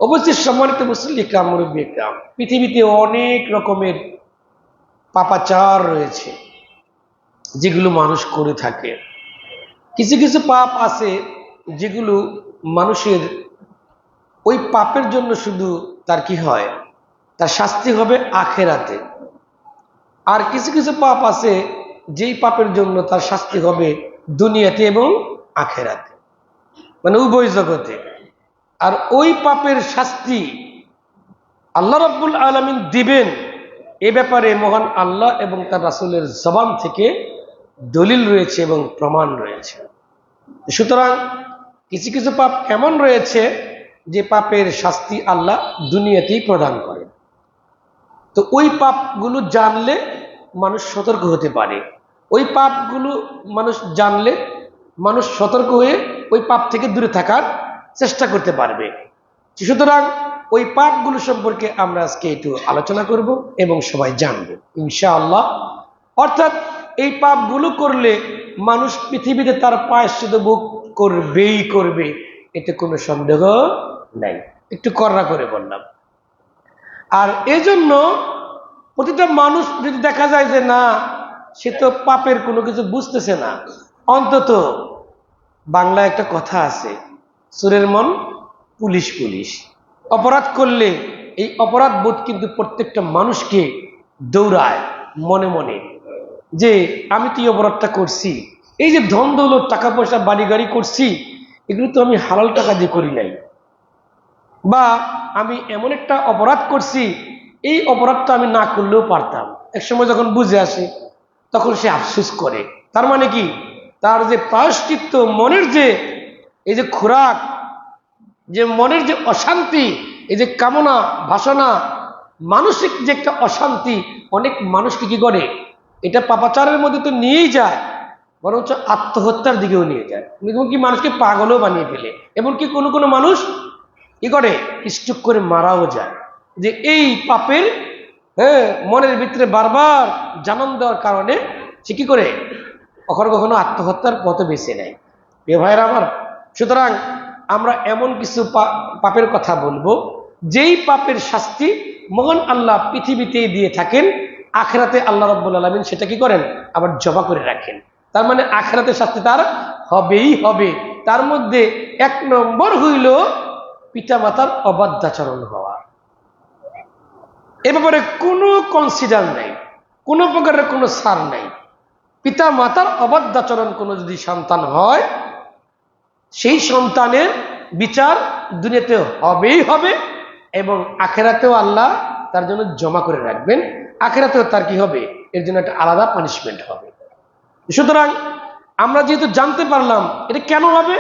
অবশ্যই সম্মানিত মুসল্লি ইকরাম, মুরব্বী ইকরাম, পৃথিবীতে অনেক রকমের পাপাচার রয়েছে যেগুলো মানুষ করে থাকে। কিছু কিছু পাপ আছে যেগুলো মানুষের ওই পাপের জন্য শুধু তার কি হয়, তার শাস্তি হবে আখেরাতে। আর কিছু কিছু পাপ আছে যেই পাপের জন্য তার শাস্তি হবে দুনিয়াতে এবং আখেরাতে, মানে উভয় জগতে। আর ওই পাপের শাস্তি আল্লাহ রাব্বুল আলামিন দিবেন, এ ব্যাপারে মহান আল্লাহ এবং তার রাসূলের জবান থেকে দলিল রয়েছে এবং প্রমাণ রয়েছে। সুতরাং কিছু কিছু পাপ এমন রয়েছে যে পাপের শাস্তি আল্লাহ দুনিয়াতেই প্রদান করে। তো ওই পাপগুলো জানলে মানুষ সতর্ক হতে পারে। ওই পাপগুলো মানুষ জানলে মানুষ সতর্ক হয়ে ওই পাপ থেকে দূরে থাকার চেষ্টা করতে পারবে। সুতরাং ওই পাপগুলো সম্পর্কে আমরা আজকে একটু আলোচনা করব এবং সবাই জানব ইনশাআল্লাহ। অর্থাৎ এই পাপগুলো করলে মানুষ পৃথিবীতে তার প্রায়শ্চিত্ত ভোগ করবেই করবে, এতে কোনো সন্দেহ নাই। একটু কড়া করে বললাম। আর এজন্য প্রতিটা মানুষ যদি দেখা যায় যে না, সে তো পাপের কোনো কিছু বুঝতেছে না, অন্তত বাংলায় একটা কথা আছে, চোরের মন পুলিশ পুলিশ। অপরাধ করলে এই অপরাধ বোধ কিন্তু প্রত্যেকটা মানুষকে দৌড়ায় মনে মনে, যে আমি তো এই অপরাধটা করছি, এই যে ধন দৌলত টাকা পয়সা বাড়ি গাড়ি করছি, এগুলো তো আমি হালাল টাকা দিয়ে করি নাই, বা আমি এমন একটা অপরাধ করছি, এই অপরাধটা আমি না করলেও পারতাম। একসময় যখন বুঝে আসে তখন সে আফসোস করে। তার মানে কি, তার যে প্রায়শ্চিত্ত, মনের যে এই যে খোরাক, যে মনের যে অশান্তি, এই যে কামনা বাসনা, মানসিক যে একটা অশান্তি, অনেক মানুষকে কি করে, এটা পাপাচারের মধ্যে তো নিয়েই যায়, বরঞ্চ আত্মহত্যার দিকেও নিয়ে যায়, এমনকি মানুষকে পাগলও বানিয়ে ফেলে। এমনকি কোনো কোনো মানুষ কি করে, স্ট্রোক করে মারাও যায়, যে এই পাপের মনের ভিতরে বারবার জানান দেওয়ার কারণে সে কি করে, কখনো কখনো আত্মহত্যার পথে বেছে নেয়। প্রিয় ভাইয়েরা আমার, সুতরাং আমরা এমন কিছু পাপের কথা বলবো যেই পাপের শাস্তি মহান আল্লাহ পৃথিবীতেই দিয়ে থাকেন, আখেরাতে আল্লাহ রাব্বুল আলামিন সেটা কি করেন, আবার জমা করে রাখেন। তার মানে আখেরাতে শাস্তি তার হবেই হবে। তার মধ্যে এক নম্বর হইল পিতামাতার অবাধ্যাচরণ হওয়া। এ ব্যাপারে কোনো কনসিডার নাই, কোনো প্রকারের কোনো ছাড় নাই। পিতা মাতার অবাধ্যাচরণ কোনো যদি সন্তান হয়, সেই সন্তানের বিচার দুনিয়াতে হবেই হবে এবং আখেরাতেও আল্লাহ তার জন্য জমা করে রাখবেন। আখেরাতেও তার কি হবে, এর জন্য একটা আলাদা পানিশমেন্ট হবে। সুতরাং আমরা যেহেতু জানতে পারলাম এটা কেন হবে,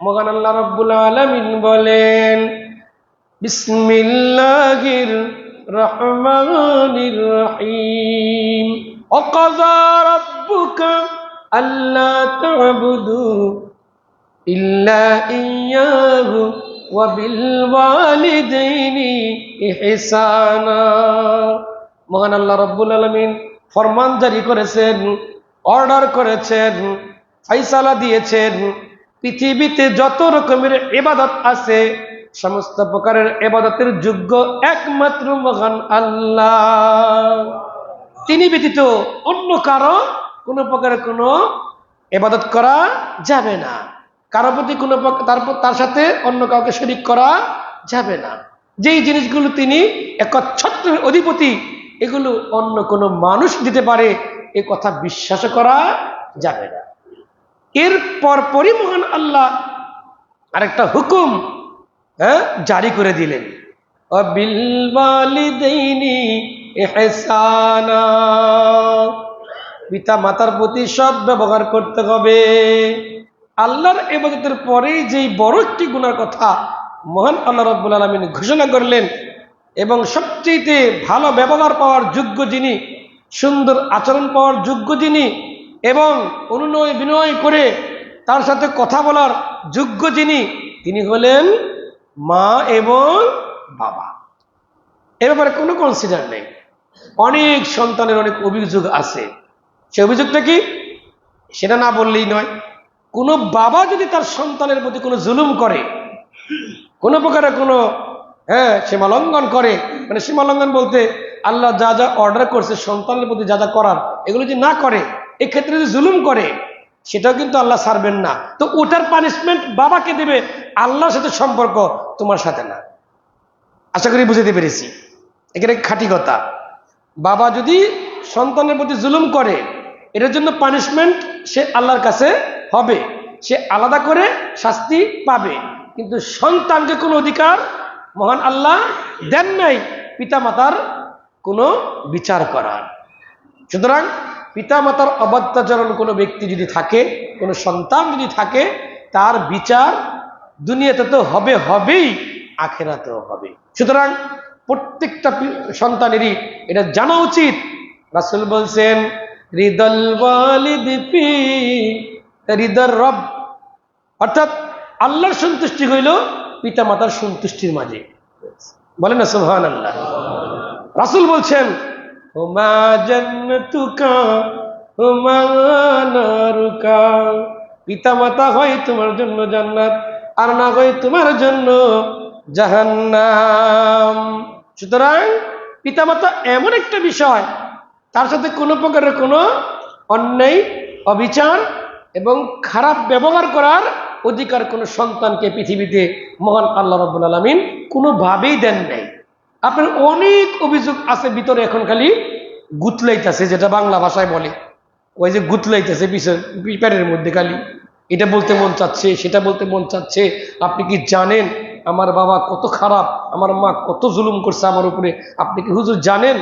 মহান আল্লাহ রাব্বুল আলামিন বলেন, বিসমিল্লাহির রহমানির রহিম, ওয়াকাযা রাব্বুকা আল্লা তা'বুদু ইল্লা ইয়্যাহু ওয়া বিল ওয়ালিদাইনি ইহসানা। মহান আল্লাহ রাব্বুল আলামিন ফরমান জারি করেছেন, অর্ডার করেছেন, ফায়সালা দিয়েছেন, পৃথিবীতে যত রকমের ইবাদত আছে সমস্ত প্রকারের ইবাদতের যোগ্য একমাত্র মহান আল্লাহ। তিনি ব্যতীত অন্য কারো কোনো প্রকারের কোনো ইবাদত করা যাবে না, কারো প্রতি কোনো তার সাথে অন্য কাউকে শরীক করা যাবে না। যেই জিনিসগুলো তিনি একচ্ছত্রের অধিপতি, এগুলো অন্য কোনো মানুষ দিতে পারে এ কথা বিশ্বাস করা যাবে না। এর পরপরই মহান আল্লাহ আরেকটা হুকুম জারি করে দিলেন, বিল ওয়ালিদাইনি ইহসানা, পিতা মাতার প্রতি সৎ ব্যবহার করতে হবে। আল্লাহর ইবাদতের পরেই যেই বড় একটি গুনার কথা মহান আল্লাহ রাব্বুল আলামিন ঘোষণা করলেন, এবং সবচেয়ে ভালো ব্যবহার পাওয়ার যোগ্য যিনি, সুন্দর আচরণ পাওয়ার যোগ্য যিনি, এবং অনুনয় বিনয় করে তার সাথে কথা বলার যোগ্য যিনি, তিনি হলেন মা এবং বাবা। এ ব্যাপারে কোনো কনসিডার নেই। অনেক সন্তানের অনেক অভিযোগ আছে, সে অভিযোগটা কি সেটা না বললেই নয়। কোনো বাবা যদি তার সন্তানের প্রতি কোনো জুলুম করে, কোনো প্রকারে কোনো হ্যাঁ সীমা লঙ্ঘন করে, মানে সীমা লঙ্ঘন বলতে আল্লাহ যা যা অর্ডার করছে সন্তানের প্রতি যা যা করার, এগুলো যদি না করে, এক্ষেত্রে যদি জুলুম করে, সেটাও কিন্তু আল্লাহ ছাড়বেন না। তো ওটার পানিশমেন্ট বাবাকে দেবে, আল্লাহর সাথে সম্পর্ক, তোমার সাথে না। আশা করি বুঝতে পেরেছি, এখানে খাঁটি কথা। বাবা যদি সন্তানের প্রতি জুলুম করে, এটার জন্য পানিশমেন্ট সে আল্লাহর কাছে হবে, সে আলাদা করে শাস্তি পাবে। কিন্তু সন্তানকে কোনো অধিকার মহান আল্লাহ দেন নাই পিতামাতার কোনো বিচার করার। সুতরাং পিতামাতার অবাধ্যাচরণ কোনো ব্যক্তি যদি থাকে, কোনো সন্তান যদি থাকে, তার বিচার দুনিয়াতে তো হবে, হবেই, আখিরাতেও হবে। সুতরাং প্রত্যেকটা সন্তানেরই এটা জানা উচিত। রাসূল বলছেন, রিদাল ওয়ালিদ ফি রিদার রব, অর্থাৎ আল্লাহর সন্তুষ্টি হইল পিতামাতার সন্তুষ্টির মাঝে। বলেন না সুবহানাল্লাহ। রাসূল বলছেন, হুমা জান্নাতুকা হুমা নারুকা, পিতামাতা হয় তোমার জন্য জান্নাত, আর না হয় তোমার জন্য জাহান্নাম। সুতরাং পিতামাতা এমন একটা বিষয়, তার সাথে কোনো প্রকারের কোনো অন্যায়, অবিচার এবং খারাপ ব্যবহার করার অধিকার কোনো সন্তানকে পৃথিবীতে মহান আল্লাহ রাব্বুল আলামিন কোনোভাবেই দেন নাই। আপনার অনেক অভিযোগ আছে ভিতরে, এখন খালি গুতলাইতেছে, যেটা বাংলা ভাষায় বলে, ওই যে গুতলাইতেছে পেটের মধ্যে, খালি এটা বলতে মন চাচ্ছে, সেটা বলতে মন চাচ্ছে। আপনি কি জানেন আমার বাবা কত খারাপ, আমার মা কত জুলুম করছে আমার উপরে? আপনি কি হুজুর জানেন?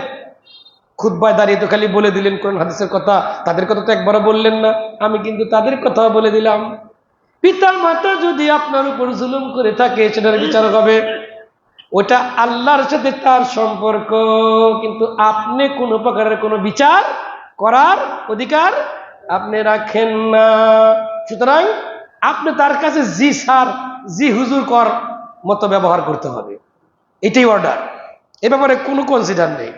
খুতবায় দাঁড়িয়ে তো খালি বলে দিলেন কোরআন হাদিসের কথা, তাদের কথা তো একবারও বললেন না। আমি কিন্তু তাদের কথা বলে দিলাম। পিতা মাতা যদি আপনার উপর জুলুম করে থাকে, সেটার বিচার হবে, ওটা আল্লাহর সাথে তার সম্পর্ক, কিন্তু আপনি কোনো প্রকারের কোনো বিচার করার অধিকার আপনি রাখেন না। সুতরাং আপনি তার কাছে জি স্যার, জি হুজুর কর মতো ব্যবহার করতে হবে, এটাই অর্ডার। এ ব্যাপারে কোনো কনসিডার নেই।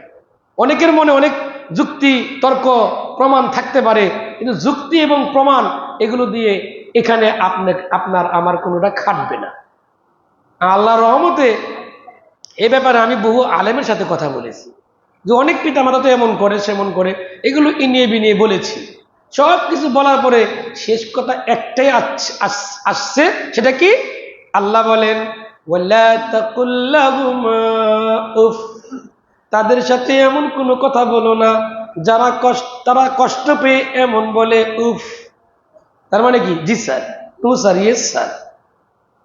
অনেকের মনে অনেক যুক্তি, তর্ক, প্রমাণ থাকতে পারে, কিন্তু যুক্তি এবং প্রমাণ এগুলো দিয়ে এখানে আপনার আমার কোনোটা খাটবে না। আল্লাহর রহমতে এ ব্যাপারে আমি বহু আলেমের সাথে কথা বলেছি, যে অনেক পিতামাতা তো এমন করে সেমন করে, এগুলো ইনিয়ে বিনিয়ে বলেছি। সব কিছু বলার পরে শেষ কথা একটাই আসছে, সেটা কি? আল্লাহ বলেন, ওয়ালা তাকুল লাহুমা উফ, তাদের সাথে এমন কোনো কথা বলো না তারা কষ্ট পেয়ে এমন বলে উফ। তার মানে কি? জি sir, no sir, yes sir,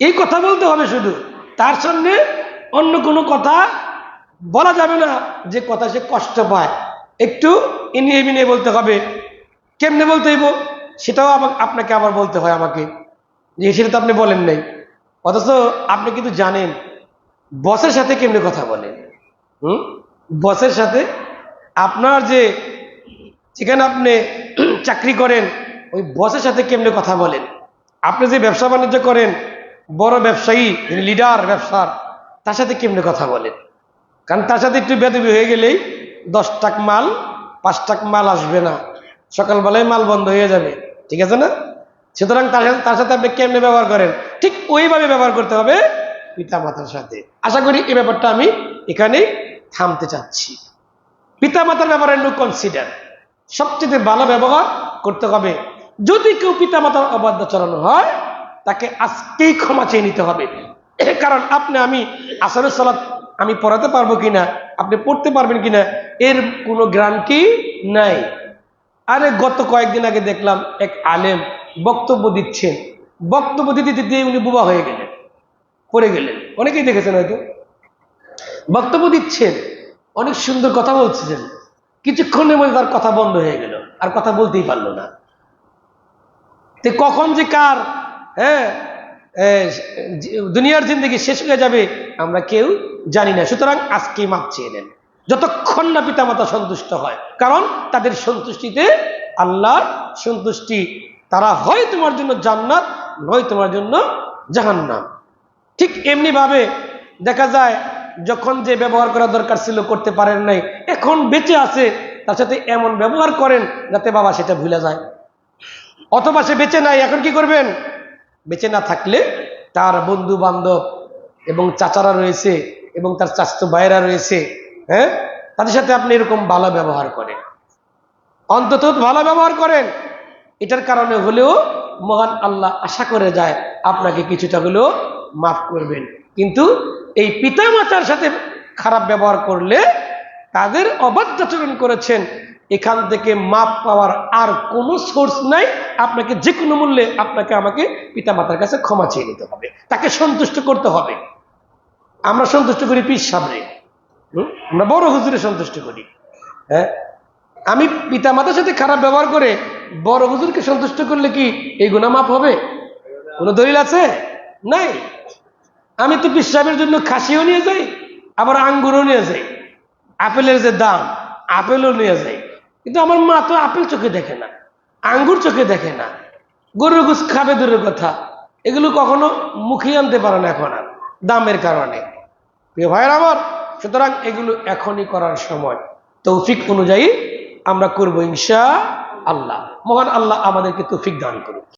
এই কথা বলতে হবে শুধু। তার সামনে অন্য কোনো কথা বলা যাবে না, যে কথা সে কষ্ট পায়। একটু ইনিয়ে বিনিয়ে বলতে হবে। কেমনে বলতে হইব সেটাও আপনাকে আবার বলতে হয় আমাকে, যে সেটা তো আপনি বলেন নাই। অথচ আপনি কিন্তু জানেন বসের সাথে কেমনে কথা বলেন। বসের সাথে আপনার যেখানে আপনি চাকরি করেন, ওই বসের সাথে কেমনে কথা বলেন। আপনি যে ব্যবসা বাণিজ্য করেন, বড় ব্যবসায়ী, লিডার ব্যবসার, তার সাথে কেমনে কথা বলেন। কারণ তার সাথে একটু বেদবি হয়ে গেলেই 10 টাকা মাল 5 টাকা মাল আসবে না, সকালবেলায় মাল বন্ধ হয়ে যাবে, ঠিক আছে না? সুতরাং তার সাথে আপনি কেমনে ব্যবহার করেন, ঠিক ওইভাবে ব্যবহার করতে হবে পিতা মাতার সাথে। আশা করি এই ব্যাপারটা আমি এখানেই থামতে চাচ্ছি। পিতা মাতার ব্যাপারে নো কনসিডার, সবচেয়ে ভালো ব্যবহার করতে হবে। যদি কেউ পিতা মাতার অবাধ্যাচরণ হয়, তাকে আজকেই ক্ষমা চেয়ে নিতে হবে। কারণ আমি আসরের সালাত আমি পড়াতে পারবো কিনা, আপনি পড়তে পারবেন কিনা, এর কোনো গ্যারান্টি নাই। আরে গত কয়েকদিন আগে দেখলাম এক আলেম বক্তব্য দিচ্ছেন, বক্তব্য দিতে দিতে উনি বোবা হয়ে গেলেন, পড়ে গেলেন। অনেকেই দেখেছেন হয়তো। বক্তব্য দিচ্ছেন, অনেক সুন্দর কথা বলছিলেন, কিছুক্ষণের মধ্যে তার কথা বন্ধ হয়ে গেল, আর কথা বলতেই পারলো না। তো কখন যে কার দুনিয়ার জিন্দগি শেষ হয়ে যাবে আমরা কেউ জানি না। সুতরাং আজকেই মাপ চেয়ে নেন, যতক্ষণ না পিতামাতা সন্তুষ্ট হয়। কারণ তাদের সন্তুষ্টিতে আল্লাহর সন্তুষ্টি। তারা হয় তোমার জন্য জান্নাত, নয় তোমার জন্য জাহান্নাম। ঠিক এমনি ভাবে দেখা যায়, যখন যে ব্যবহার করা দরকার ছিল করতে পারেন নাই, এখন বেঁচে আছে, তার সাথে এমন ব্যবহার করেন যাতে বাবা সেটা ভুলে যায়। অথবা সে বেঁচে নাই, এখন কি করবেন? বেঁচে না থাকলে তার বন্ধু বান্ধব এবং চাচারা রয়েছে, এবং তার চাচাতো ভাইরা রয়েছে, হ্যাঁ, তাদের সাথে আপনি এরকম ভালো ব্যবহার করেন, অন্তত ভালো ব্যবহার করেন। এটার কারণে হলেও মহান আল্লাহ আশা করে যায় আপনাকে কিছুটা হলেও মাফ করবেন। কিন্তু এই পিতা মাতার সাথে খারাপ ব্যবহার করলে, তাদের অবাধ্যাচরণ করেছেন, এখান থেকে মাপ পাওয়ার আর কোনো সোর্স নাই। আপনাকে যে কোনো মূল্যে আপনাকে আমাকে পিতা মাতার কাছে ক্ষমা চেয়ে নিতে হবে, তাকে সন্তুষ্ট করতে হবে। আমরা সন্তুষ্ট করি পীর সামনে, আমরা বড় হুজুরে সন্তুষ্ট করি। হ্যাঁ, আমি পিতা মাতার সাথে খারাপ ব্যবহার করে বড় হুজুরকে সন্তুষ্ট করলে কি এই গুনাহ মাফ হবে? কোনো দলিল আছে? নাই। আমি তো পীর সাহেবের জন্য খাসিও নিয়ে যাই, আবার আঙ্গুরও নিয়ে যাই, আপেলের যে দাম আপেলও নিয়ে যাই, কিন্তু আমার মা তো আপেল চোখে দেখে না, আঙ্গুর চোখে দেখে না, গরুর গোশ খাবে দূরের কথা, এগুলো কখনো মুখে আনতে পারে না এখন আর দামের কারণে। প্রিয় ভাইয়ের আমার, সুতরাং এগুলো এখনই করার সময়, তৌফিক অনুযায়ী আমরা করবো ইনশাআল্লাহ। মহান আল্লাহ আমাদেরকে তৌফিক দান করুন।